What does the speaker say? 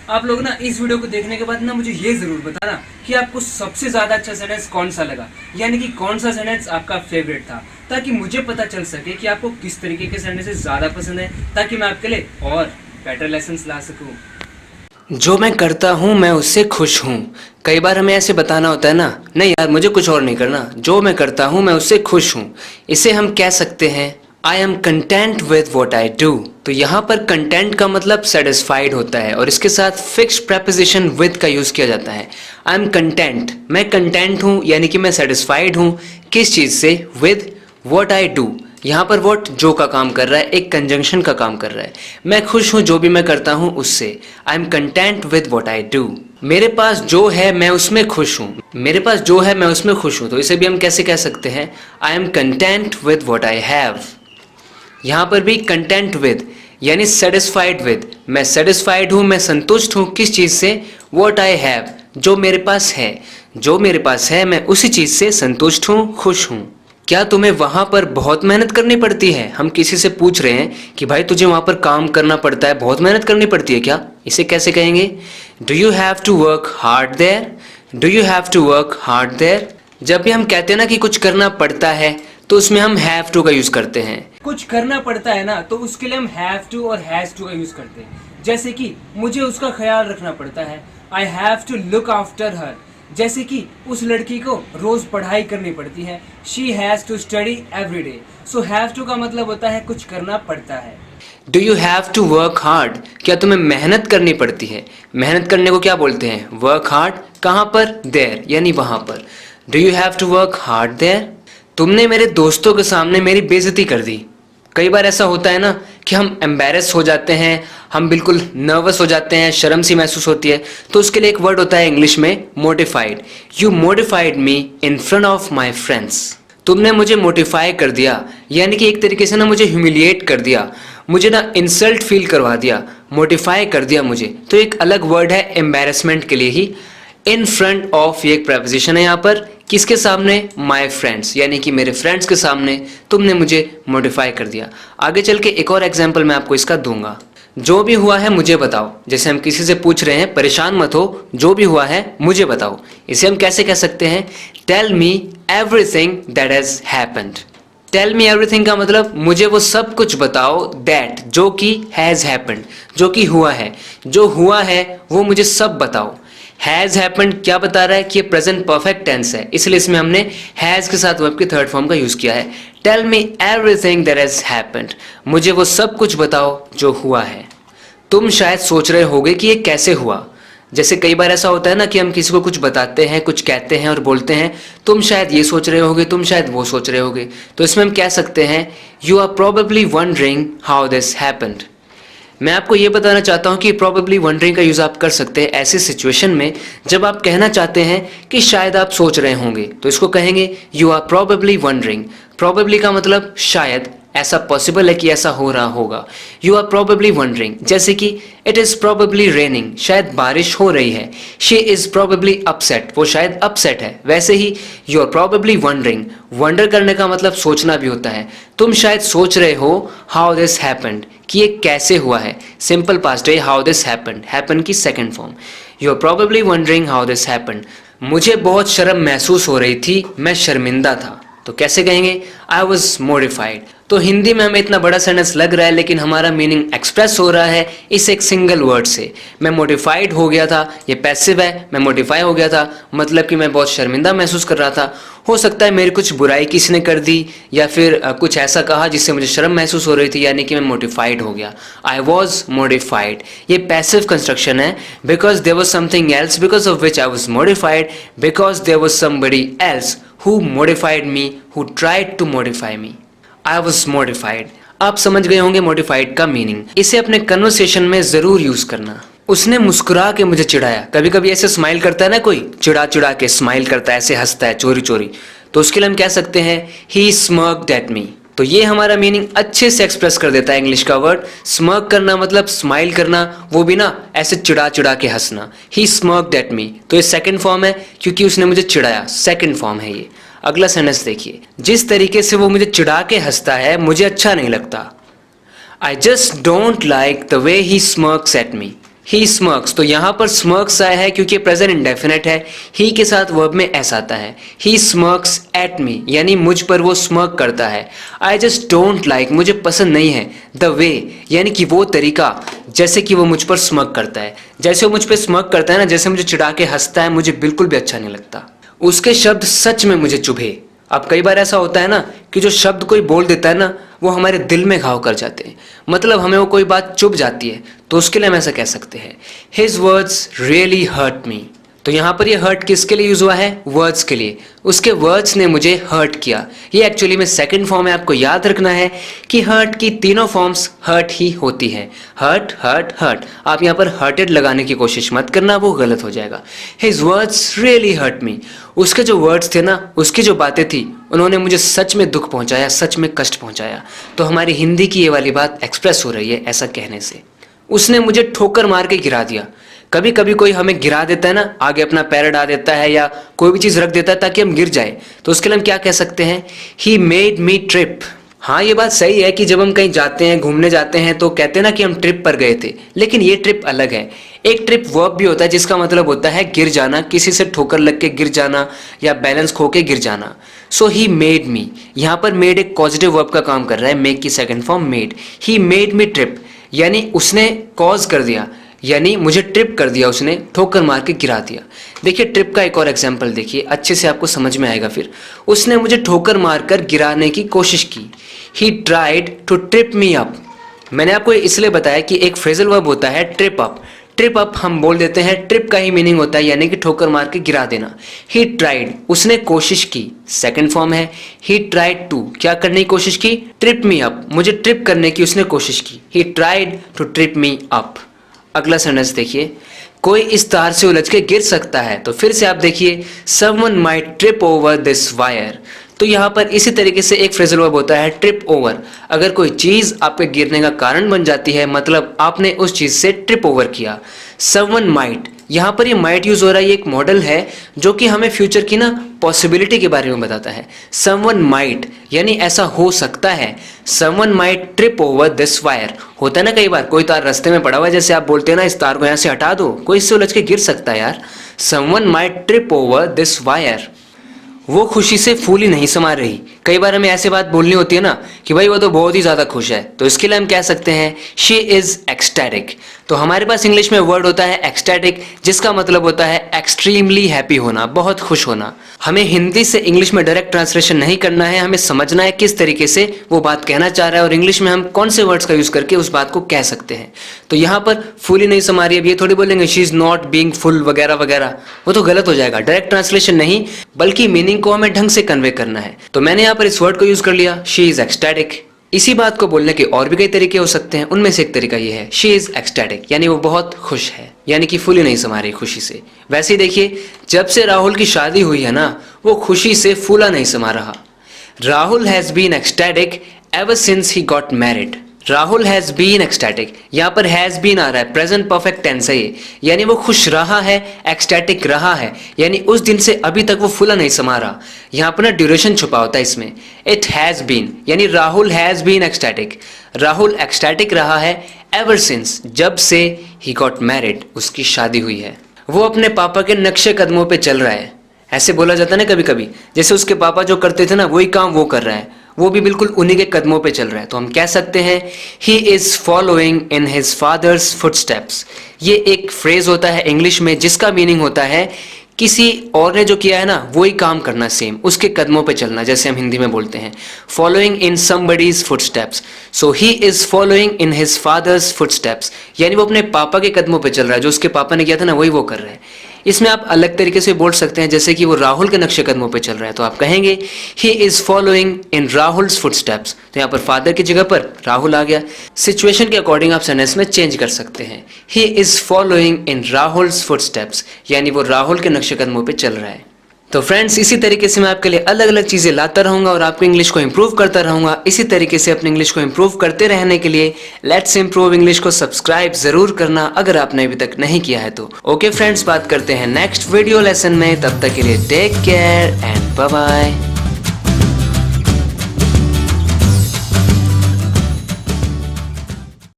आप लोग ना इस वीडियो को देखने के बाद ना मुझे ये ज़रूर बताना कि आपको सबसे ज़्यादा अच्छा सेंटेंस कौन सा लगा, यानी कि कौन सा सेंटेंस आपका फेवरेट था, ताकि मुझे पता चल सके कि आपको किस तरीके के सेंटेंसेस ज़्यादा पसंद है, ताकि मैं आपके लिए और बेटर लेसन्स ला सकूँ। जो मैं करता हूँ मैं उससे खुश हूँ। कई बार हमें ऐसे बताना होता है ना, नहीं यार मुझे कुछ और नहीं करना, जो मैं करता हूँ मैं उससे खुश हूँ। इसे हम कह सकते हैं I am content with what I do. तो यहाँ पर कंटेंट का मतलब सेटिस्फाइड होता है और इसके साथ फिक्स प्रेपोजिशन विद का यूज़ किया जाता है। आई एम कंटेंट, मैं कंटेंट हूँ यानी कि मैं सेटिस्फाइड हूँ। किस चीज़ से? With what I do. यहाँ पर वॉट जो का काम कर रहा है, एक कंजंक्शन का काम कर रहा है। मैं खुश हूँ जो भी मैं करता हूँ उससे। I am content with what I do. मेरे पास जो है मैं उसमें खुश हूँ। मेरे पास जो है मैं उसमें खुश हूँ, तो इसे भी हम कैसे कह सकते हैं? I am content with what I have. यहाँ पर भी कंटेंट विद यानी सेटिस्फाइड विद। मैं सेटिस्फाइड हूँ, मैं संतुष्ट हूँ किस चीज़ से? वॉट आई हैव, जो मेरे पास है। जो मेरे पास है मैं उसी चीज़ से संतुष्ट हूँ, खुश हूँ। क्या तुम्हें वहाँ पर बहुत मेहनत करनी पड़ती है? हम किसी से पूछ रहे हैं कि भाई तुझे वहाँ पर काम करना पड़ता है, बहुत मेहनत करनी पड़ती है क्या? इसे कैसे कहेंगे? Do you have to work hard there? Do you have to work hard there? जब भी हम कहते हैं ना कि कुछ करना पड़ता है, तो उसमें हम हैव टू का यूज़ करते हैं। कुछ करना पड़ता है ना, तो उसके लिए हम हैव टू और हैज़ टू का यूज़ करते हैं। जैसे कि मुझे उसका ख्याल रखना पड़ता है, I have to look after her. जैसे कि उस लड़की को रोज़ पढ़ाई करनी पड़ती है, she has to study every day. So have to का मतलब होता है कुछ करना पड़ता है। Do you have to work hard? क्या तुम्हें मेहनत करनी पड़ती है? मेहनत करने को क्या बोलते हैं? Work hard. कहाँ पर? देयर, यानी वहाँ पर। Do you have to work hard there? तुमने मेरे दोस्तों के सामने मेरी बेइज्जती कर दी। कई बार ऐसा होता है ना कि हम एम्बेरस हो जाते हैं, हम बिल्कुल नर्वस हो जाते हैं, शर्म सी महसूस होती है, तो उसके लिए एक वर्ड होता है इंग्लिश में mortified. You mortified me in front of my friends. तुमने मुझे मोटिफाई कर दिया, यानी कि एक तरीके से ना मुझे ह्यूमिलिएट कर दिया, मुझे ना इंसल्ट फील करवा दिया, मोटिफाई कर दिया मुझे। तो एक अलग वर्ड है एम्बेरसमेंट के लिए ही। इन फ्रंट ऑफ ये एक प्रेपोजिशन है यहाँ पर। किसके सामने? माई फ्रेंड्स, यानी कि मेरे फ्रेंड्स के सामने तुमने मुझे मोटिफाई कर दिया। आगे चल के एक और एग्जाम्पल मैं आपको इसका दूंगा। जो भी हुआ है मुझे बताओ। जैसे हम किसी से पूछ रहे हैं, परेशान मत हो, जो भी हुआ है मुझे बताओ। इसे हम कैसे कह सकते हैं? Tell me everything that has happened. Tell me everything का मतलब मुझे वो सब कुछ बताओ, दैट जो कि हैज़ हैपेंड, जो कि हुआ है, जो हुआ है वो मुझे सब बताओ। हैज़ हैपेंड क्या बता रहा है कि ये प्रेजेंट परफेक्ट टेंस है, इसलिए इसमें हमने हैज़ के साथ वर्ब की थर्ड फॉर्म का यूज़ किया है। Tell me everything that has happened, मुझे वो सब कुछ बताओ जो हुआ है। तुम शायद सोच रहे होगे कि ये कैसे हुआ। जैसे कई बार ऐसा होता है ना कि हम किसी को कुछ बताते हैं, कुछ कहते हैं और बोलते हैं तुम शायद ये सोच रहे होगे, तुम शायद वो सोच रहे होगे। तो इसमें हम कह सकते हैं you are probably wondering how this happened. मैं आपको ये बताना चाहता हूँ कि प्रोबेबली वंडरिंग का यूज़ आप कर सकते हैं ऐसी सिचुएशन में जब आप कहना चाहते हैं कि शायद आप सोच रहे होंगे, तो इसको कहेंगे you are probably wondering. Probably का मतलब शायद, ऐसा पॉसिबल है कि ऐसा हो रहा होगा। यू आर प्रोबेबली वंडरिंग, जैसे कि इट इज़ प्रोबेबली रेनिंग, शायद बारिश हो रही है। शी इज़ प्रोबेबली अपसेट, वो शायद अपसेट है। वैसे ही you are probably wondering, wonder करने का मतलब सोचना भी होता है। तुम शायद सोच रहे हो हाउ दिस हैपेंड, कि ये कैसे हुआ है। सिंपल पास्ट है हाउ दिस हैपेंड, हैपन की second form. You are probably wondering how this happened. मुझे बहुत शर्म महसूस हो रही थी, मैं शर्मिंदा था। तो कैसे कहेंगे? आई वॉज मोडिफाइड। तो हिंदी में हमें इतना बड़ा सेंटेंस लग रहा है, लेकिन हमारा मीनिंग एक्सप्रेस हो रहा है इस एक सिंगल वर्ड से। मैं मोडिफाइड हो गया था, ये पैसिव है, मैं मोडिफाई हो गया था मतलब कि मैं बहुत शर्मिंदा महसूस कर रहा था। हो सकता है मेरी कुछ बुराई किसी ने कर दी, या फिर कुछ ऐसा कहा जिससे मुझे शर्म महसूस हो रही थी, यानी कि मैं मोडिफाइड हो गया। आई वॉज मोडिफाइड, ये पैसिव कंस्ट्रक्शन है। Because there was something else because of which I was modified, because there was somebody else who modified me, who tried to modify me. I was modified. आप समझ गए होंगे modified का meaning. इसे अपने conversation में जरूर यूज करना। उसने मुस्कुरा के मुझे चिढ़ाया। कभी कभी ऐसे स्माइल करता है ना कोई, चिढ़ा चिढ़ा के स्माइल करता है, ऐसे हंसता है चोरी चोरी, तो उसके लिए हम कह सकते हैं he smirked at me। तो ये हमारा मीनिंग अच्छे से एक्सप्रेस कर देता है इंग्लिश का वर्ड। स्मर्क करना मतलब स्माइल करना, वो भी ना ऐसे चिढ़ा चिढ़ा के हंसना। ही स्मर्क्ड एट मी, तो ये सेकंड फॉर्म है क्योंकि उसने मुझे चिढ़ाया, सेकंड फॉर्म है ये। अगला सेंटेंस देखिए, जिस तरीके से वो मुझे चिढ़ा के हंसता है मुझे अच्छा नहीं लगता। I just don't like the way he smirks at me. He smirks, तो यहाँ पर स्मर्क्स आया है क्योंकि प्रेजेंट इंडेफिनिट है। ही के साथ वर्ब में एस आता है। ही स्मर्क्स एट मी, यानी मुझ पर वो स्मर्क करता है। आई जस्ट डोंट लाइक, मुझे पसंद नहीं है। द वे, यानी कि वो तरीका जैसे कि वो मुझ पर स्मर्क करता है। जैसे वो मुझ पर स्मर्क करता है ना, जैसे मुझे चिढ़ा के हंसता है, मुझे बिल्कुल भी अच्छा नहीं लगता। उसके शब्द सच में मुझे चुभे। अब कई बार ऐसा होता है ना कि जो शब्द कोई बोल देता है ना, वो हमारे दिल में घाव कर जाते हैं। मतलब हमें वो कोई बात चुभ जाती है, तो उसके लिए हम ऐसा कह सकते हैं, his words really hurt me. तो यहाँ पर ये हर्ट किसके लिए यूज हुआ है? वर्ड्स के लिए। उसके वर्ड्स ने मुझे हर्ट किया। ये एक्चुअली में सेकंड फॉर्म है। आपको याद रखना है कि हर्ट की तीनों फॉर्म्स हर्ट ही होती है। Hurt hurt hurt. आप यहाँ पर हर्टेड लगाने की कोशिश मत करना, वो गलत हो जाएगा। His words really hurt me. उसके जो वर्ड्स थे ना, उसकी जो बातें थी, उन्होंने मुझे सच में दुख पहुंचाया, सच में कष्ट पहुंचाया। तो हमारी हिंदी की ये वाली बात एक्सप्रेस हो रही है ऐसा कहने से। उसने मुझे ठोकर मार के गिरा दिया। कभी कभी कोई हमें गिरा देता है ना, आगे अपना पैर डाल देता है या कोई भी चीज रख देता है ताकि हम गिर जाए, तो उसके लिए हम क्या कह सकते हैं? He made me trip. हाँ, ये बात सही है कि जब हम कहीं जाते हैं, घूमने जाते हैं, तो कहते हैं ना कि हम ट्रिप पर गए थे, लेकिन ये ट्रिप अलग है। एक ट्रिप वर्ब भी होता है जिसका मतलब होता है गिर जाना, किसी से ठोकर लग के गिर जाना या बैलेंस खो के गिर जाना। सो ही मेड मी, यहाँ पर मेड एक पॉजिटिव वर्ब का काम कर रहा है, मेक की second form made. He made me trip, यानी उसने कॉज कर दिया, यानी मुझे ट्रिप कर दिया, उसने ठोकर मार के गिरा दिया। देखिए ट्रिप का एक और एग्जाम्पल देखिए, अच्छे से आपको समझ में आएगा फिर। उसने मुझे ठोकर मारकर गिराने की कोशिश की। He tried to trip me up. मैंने आपको इसलिए बताया कि एक फ्रेजल वर्ब होता है ट्रिप अप। ट्रिप अप हम बोल देते हैं, ट्रिप का ही मीनिंग होता है यानी कि ठोकर मार के गिरा देना। ही ट्राइड, उसने कोशिश की, सेकंड फॉर्म है। ही ट्राइड टू, क्या करने की कोशिश की? ट्रिप मी अप, मुझे ट्रिप करने की उसने कोशिश की। He tried to trip me up. अगला सेंटेंस देखिए, कोई इस तार से उलझ के गिर सकता है। तो फिर से आप देखिए, someone might trip over this wire. तो यहाँ पर इसी तरीके से एक फ्रेजल वर्ब होता है ट्रिप ओवर। अगर कोई चीज आपके गिरने का कारण बन जाती है, मतलब आपने उस चीज से ट्रिप ओवर किया। समवन माइट, यहाँ पर ये माइट यूज हो रहा है, ये एक मॉडल है जो कि हमें फ्यूचर की ना पॉसिबिलिटी के बारे में बताता है। समवन माइट यानी ऐसा हो सकता है। Someone might trip over this wire. होता है ना कई बार कोई तार रास्ते में पड़ा हुआ है, जैसे आप बोलते हैं ना इस तार को यहाँ से हटा दो, कोई इससे उलझ के गिर सकता है यार। Someone might trip over this wire. वो खुशी से फूली नहीं समा रही। कई बार हमें ऐसे बात बोलनी होती है ना कि भाई वो तो बहुत ही ज्यादा खुश है, तो इसके लिए हम कह सकते हैं शी इज एक्सटैटिक। तो हमारे पास इंग्लिश में वर्ड होता है एक्सटैटिक, जिसका मतलब होता है एक्सट्रीमली हैप्पी होना, बहुत खुश होना। हमें हिंदी से इंग्लिश में डायरेक्ट ट्रांसलेशन नहीं करना है, हमें समझना है किस तरीके से वो बात कहना चाह रहा है और इंग्लिश में हम कौन से वर्ड्स का यूज करके उस बात को कह सकते हैं। तो यहाँ पर फूली नहीं समा रही है, अब ये थोड़ी बोलेंगे she is not being full वगैरह वगैरह, वो तो गलत हो जाएगा। डायरेक्ट ट्रांसलेशन नहीं, बल्कि मीनिंग को हमें ढंग से कन्वे करना है। तो मैंने यहाँ पर इस वर्ड को यूज कर लिया, शी इज एक्सटैटिक। इसी बात को बोलने के और भी कई तरीके हो सकते हैं, उनमें से एक तरीका ये है, शी इज एक्सटैटिक, यानी वो बहुत खुश है, यानी कि फूली नहीं समा रही खुशी से। वैसे ही देखिए, जब से राहुल की शादी हुई है ना, वो खुशी से फूला नहीं समा रहा। Rahul has been ecstatic ever since he got married. Rahul has been ecstatic, यहाँ पर हैज बीन आ रहा है, प्रेजेंट परफेक्ट टेंस है ये, यानी वो खुश रहा है, एक्सटैटिक रहा है, यानी उस दिन से अभी तक वो फूला नहीं समा रहा। यहाँ पर ना ड्यूरेशन छुपा होता है इसमें। इट हैज बीन, यानी Rahul has been ecstatic, Rahul ecstatic रहा है एवर सिंस, जब से ही गॉट मैरिड, उसकी शादी हुई है। वो अपने पापा के नक्शे कदमों पे चल रहा है। ऐसे बोला जाता है ना कभी कभी, जैसे उसके पापा जो करते थे ना वही काम वो कर रहा है, वो भी बिल्कुल उन्हीं के कदमों पे चल रहा है। तो हम कह सकते हैं he is following in his father's footsteps. ये एक फ्रेज होता है इंग्लिश में जिसका मीनिंग होता है किसी और ने जो किया है ना वही काम करना, सेम उसके कदमों पे चलना, जैसे हम हिंदी में बोलते हैं following in somebody's footsteps. So he is following in his father's footsteps, यानी वो अपने पापा के कदमों पे चल रहा है, जो उसके पापा ने किया था ना वही वो कर रहा है। इसमें आप अलग तरीके से बोल सकते हैं, जैसे कि वो राहुल के नक्शे कदमों पे चल रहा है, तो आप कहेंगे he is following in Rahul's footsteps. तो यहाँ पर फादर की जगह पर राहुल आ गया। सिचुएशन के अकॉर्डिंग आप सेंटेंस में चेंज कर सकते हैं। He is following in Rahul's footsteps, यानी वो राहुल के नक्शे कदमों पे चल रहा है। तो फ्रेंड्स, इसी तरीके से मैं आपके लिए अलग अलग चीज़ें लाता रहूंगा और आपको इंग्लिश को इंप्रूव करता रहूंगा। इसी तरीके से अपनी इंग्लिश को इंप्रूव करते रहने के लिए लेट्स इंप्रूव इंग्लिश को सब्सक्राइब जरूर करना अगर आपने अभी तक नहीं किया है तो। ओके फ्रेंड्स, बात करते हैं नेक्स्ट वीडियो लेसन में, तब तक के लिए take care and bye bye.